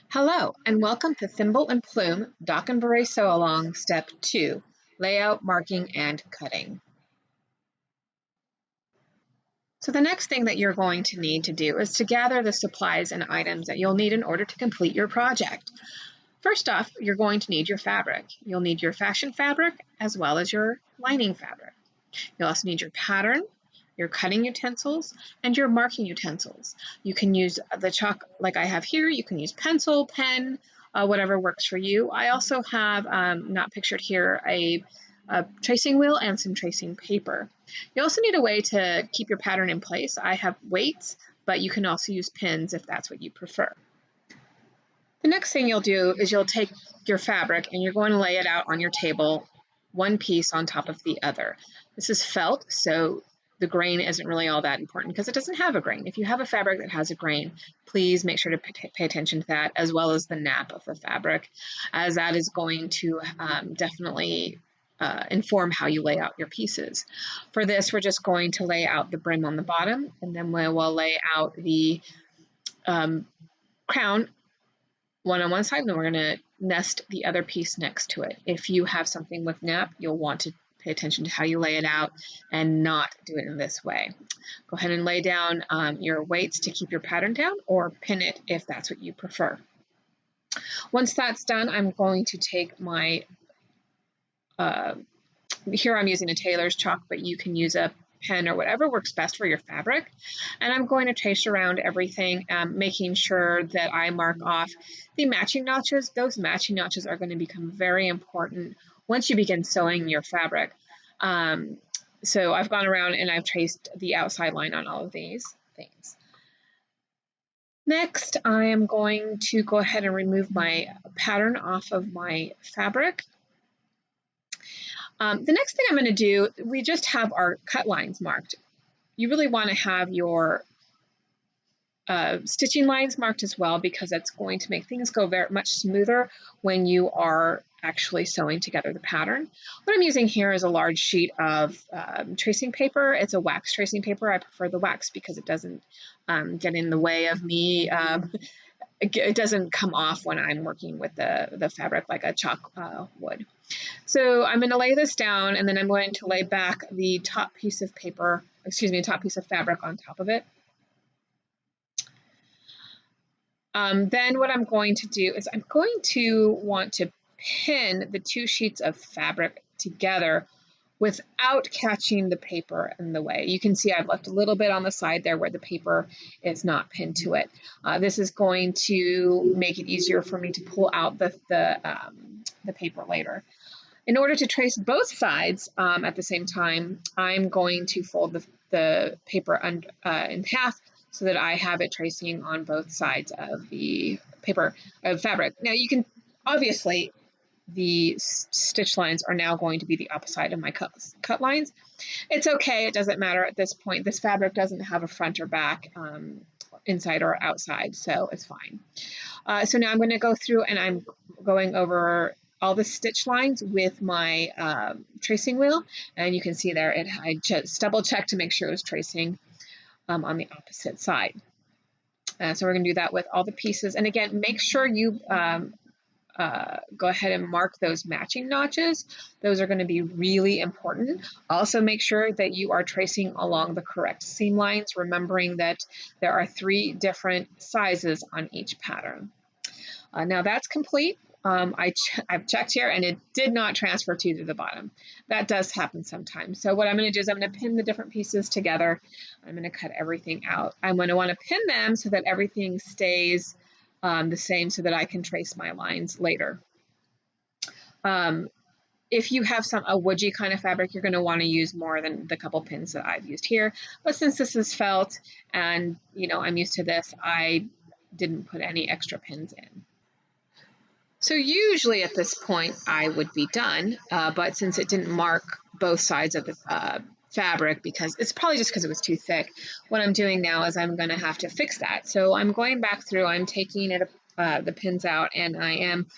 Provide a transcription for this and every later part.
Hello, and welcome to Thimble and Plume Dockenbaret Sew Along Step 2, Layout, Marking, and Cutting. So the next thing that you're going to need to do is to gather the supplies and items that you'll need in order to complete your project. First off, you're going to need your fabric. You'll need your fashion fabric as well as your lining fabric. You'll also need your pattern, your cutting utensils, and your marking utensils. You can use the chalk like I have here. You can use pencil, pen, whatever works for you. I also have, not pictured here, a tracing wheel and some tracing paper. You also need a way to keep your pattern in place. I have weights, but you can also use pins if that's what you prefer. The next thing you'll do is you'll take your fabric and you're going to lay it out on your table, one piece on top of the other. This is felt, so the grain isn't really all that important because it doesn't have a grain. If you have a fabric that has a grain, please make sure to pay attention to that, as well as the nap of the fabric, as that is going to definitely inform how you lay out your pieces. For this, we're just going to lay out the brim on the bottom, and then we'll lay out the crown one on one side, and then we're going to nest the other piece next to it. If you have something with nap, you'll want to pay attention to how you lay it out and not do it in this way. Go ahead and lay down your weights to keep your pattern down, or pin it if that's what you prefer. Once that's done, I'm going to take my, here I'm using a tailor's chalk, but you can use a pen or whatever works best for your fabric. And I'm going to trace around everything, making sure that I mark off the matching notches. Those matching notches are going to become very important once you begin sewing your fabric. So I've gone around and I've traced the outside line on all of these things. Next, I am going to go ahead and remove my pattern off of my fabric. The next thing I'm going to do, we just have our cut lines marked. You really want to have your stitching lines marked as well, because that's going to make things go very much smoother when you are actually sewing together the pattern. What I'm using here is a large sheet of tracing paper. It's a wax tracing paper. I prefer the wax because it doesn't get in the way of me. It doesn't come off when I'm working with the fabric like a chalk would. So I'm going to lay this down, and then I'm going to lay back the top piece of paper, top piece of fabric on top of it. Then what I'm going to do is I'm going to want to pin the two sheets of fabric together without catching the paper in the way. You can see I've left a little bit on the side there where the paper is not pinned to it. This is going to make it easier for me to pull out the paper later. In order to trace both sides at the same time, I'm going to fold the paper in half so that I have it tracing on both sides of the fabric. Now you can, obviously, the stitch lines are now going to be the opposite side of my cut lines. It's okay, it doesn't matter at this point. This fabric doesn't have a front or back, inside or outside, so it's fine. So now I'm going to go through and I'm going over all the stitch lines with my tracing wheel, and you can see there I just double checked to make sure it was tracing on the opposite side. So we're going to do that with all the pieces, and again, make sure you go ahead and mark those matching notches. Those are going to be really important. Also make sure that you are tracing along the correct seam lines, remembering that there are 3 different sizes on each pattern. Now that's complete. I've checked here and it did not transfer to the bottom. That does happen sometimes. So what I'm going to do is I'm going to pin the different pieces together. I'm going to cut everything out. I'm going to want to pin them so that everything stays the same, so that I can trace my lines later. If you have a woodgy kind of fabric, you're going to want to use more than the couple pins that I've used here. But since this is felt and I'm used to this, I didn't put any extra pins in. So usually at this point I would be done, but since it didn't mark both sides of the fabric, because it's probably just because it was too thick, what I'm doing now is I'm going to have to fix that. So I'm going back through, I'm taking the pins out, and I am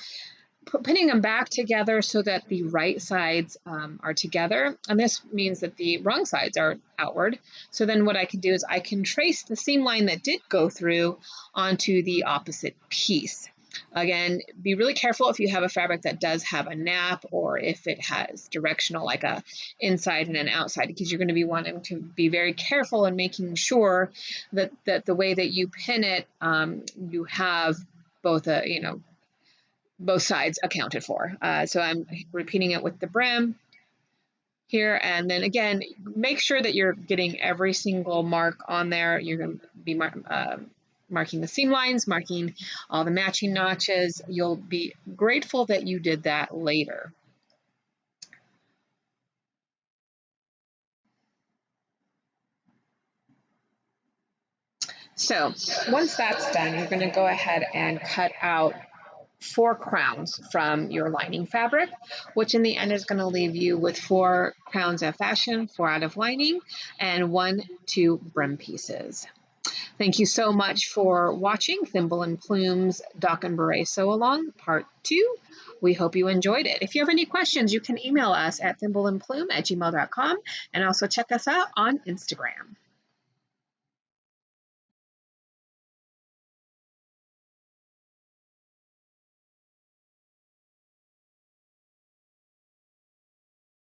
pinning them back together so that the right sides are together, and this means that the wrong sides are outward. So then what I can do is I can trace the seam line that did go through onto the opposite piece. Again, be really careful if you have a fabric that does have a nap or if it has directional, like a inside and an outside, because you're going to be wanting to be very careful in making sure that the way that you pin it, you have both both sides accounted for. So I'm repeating it with the brim here, and then again, make sure that you're getting every single mark on there. You're going to be marking the seam lines, marking all the matching notches. You'll be grateful that you did that later. So once that's done, you're going to go ahead and cut out 4 crowns from your lining fabric, which in the end is going to leave you with 4 crowns of fashion, 4 out of lining, and 1, 2 brim pieces. Thank you so much for watching Thimble and Plume's Dockenbaret Sew Along Part 2. We hope you enjoyed it. If you have any questions, you can email us at thimbleandplume@gmail.com and also check us out on Instagram.